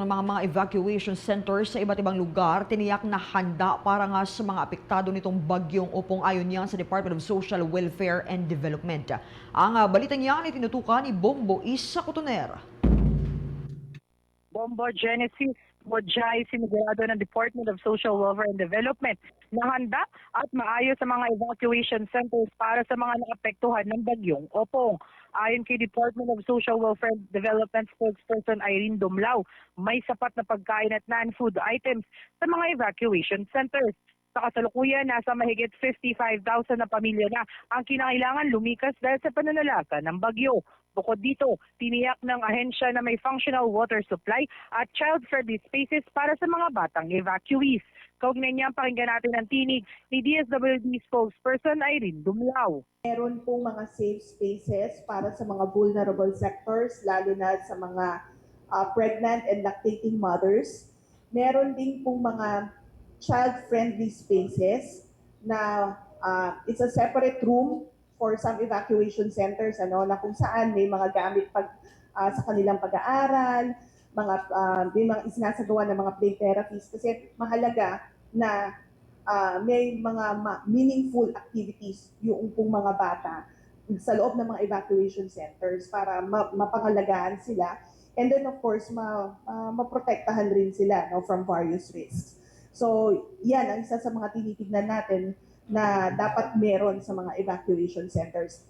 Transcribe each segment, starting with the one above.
Mga evacuation centers sa iba't ibang lugar tiniyak na handa para nga sa mga apektado nitong bagyong Opong ayon niyan sa Department of Social Welfare and Development. Ang balitang yan ay tinutukan ni Bombo Isa Cotoner. Bombo Genesis Mojay, sinigurado ng Department of Social Welfare and Development na handa at maayos sa mga evacuation centers para sa mga naapektuhan ng bagyong Opong. Ayon kay Department of Social Welfare and Development spokesperson Irene Dumlao, may sapat na pagkain at non-food items sa mga evacuation centers. Sa kasalukuyan, nasa mahigit 55,000 na pamilya na ang kinakailangan lumikas dahil sa pananalasa ng bagyo. Bukod dito, tiniyak ng ahensya na may functional water supply at child-friendly spaces para sa mga batang evacuees. Kaugnay niya, pakinggan natin ang tinig ni DSWD spokesperson Irene Dumlao. Meron pong mga safe spaces para sa mga vulnerable sectors, lalo na sa mga pregnant and lactating mothers. Meron din pong mga child-friendly spaces na it's a separate room for some evacuation centers na kung saan may mga gamit sa kanilang pag-aaral, may mga isinasagawa ng mga play therapies kasi mahalaga na may mga meaningful activities yung pong mga bata sa loob ng mga evacuation centers para mapangalagaan sila, and then of course maprotektahan rin sila from various risks. So yan ang isa sa mga tinitignan natin na dapat meron sa mga evacuation centers.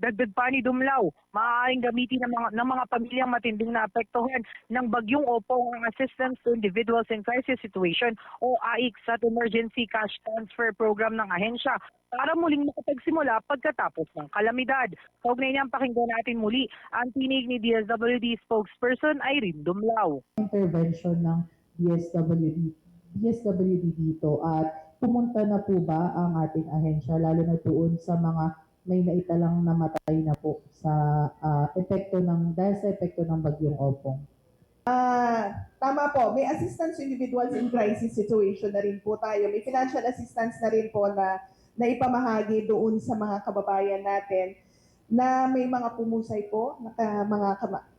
Dagdag pa ni Dumlao, maaaring gamitin ng mga pamilyang matinding naapektuhan ng bagyong Opong ang Assistance to Individuals in Crisis Situation o AICS at Emergency Cash Transfer Program ng ahensya para muling makapagsimula pagkatapos ng kalamidad. Kaugnay niyang pakinggan natin muli ang tinig ni DSWD spokesperson Irene Dumlao. Intervention ng DSWD dito at pumunta na po ba ang ating ahensya lalo na doon sa mga may naitalang namatay na po sa dahil sa epekto ng bagyong Opong? Tama po, may assistance to individuals in crisis situation na rin po tayo. May financial assistance na rin po na ipamahagi doon sa mga kababayan natin na may mga pumusay po, mga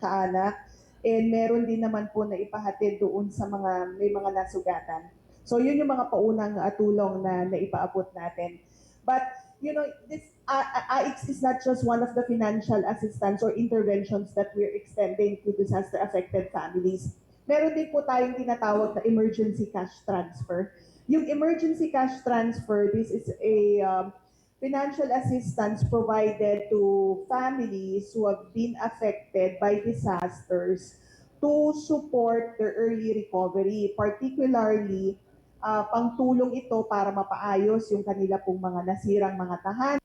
kaanak, and meron din naman po na ipahatid doon sa may mga nasugatan. So yun yung mga paunang tulong na naipaabot natin. But this AICS is not just one of the financial assistance or interventions that we're extending to disaster-affected families. Meron din po tayong tinatawag na emergency cash transfer. Yung emergency cash transfer, this is a financial assistance provided to families who have been affected by disasters to support their early recovery, particularly pangtulong ito para mapaayos yung kanila pong mga nasirang mga tahanan.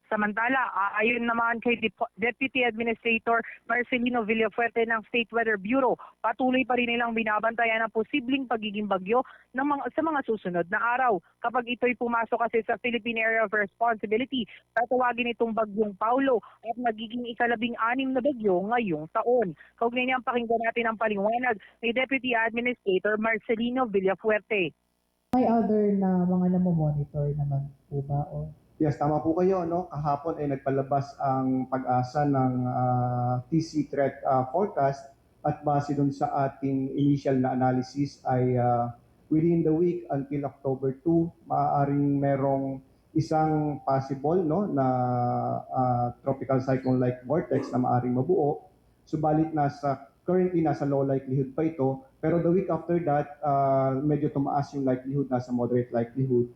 Samantala, ayon naman kay Deputy Administrator Marcelino Villafuerte ng State Weather Bureau, patuloy pa rin nilang binabantayan ang posibleng pagiging bagyo sa mga susunod na araw. Kapag ito'y pumasok kasi sa Philippine Area of Responsibility, tatawagin itong bagyong Paulo at magiging ika-16 na bagyo ngayong taon. Kaugnay niyang pakinggan natin ang paliwanag ni Deputy Administrator Marcelino Villafuerte. May other na mga namomonitor naman po ba? Yes, tama po kayo. Kahapon ay nagpalabas ang Pag-asa ng TC Threat Forecast at base dun sa ating initial na analysis ay within the week until October 2, maaaring merong isang possible na tropical cyclone-like vortex na maaaring mabuo. Subalit currently nasa low likelihood pa ito, pero the week after that, medyo tumaas yung likelihood, nasa moderate likelihood.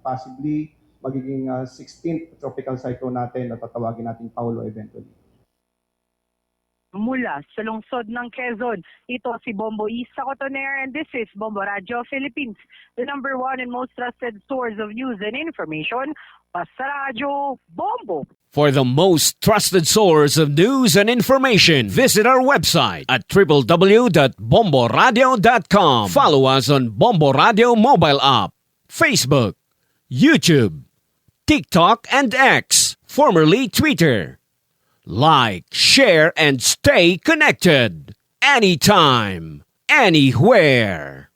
Possibly magiging 16th tropical cyclone natin na tatawagin natin Paulo eventually. Mula sa lungsod ng Quezon, ito si Bombo Isa Cotoner, and this is Bombo Radio Philippines, the number one and most trusted source of news and information. Basta Radio Bombo! For the most trusted source of news and information, visit our website at www.bomboradio.com. Follow us on Bombo Radio mobile app, Facebook, YouTube, TikTok, and X, formerly Twitter. Like, share, and stay connected. Anytime, anywhere.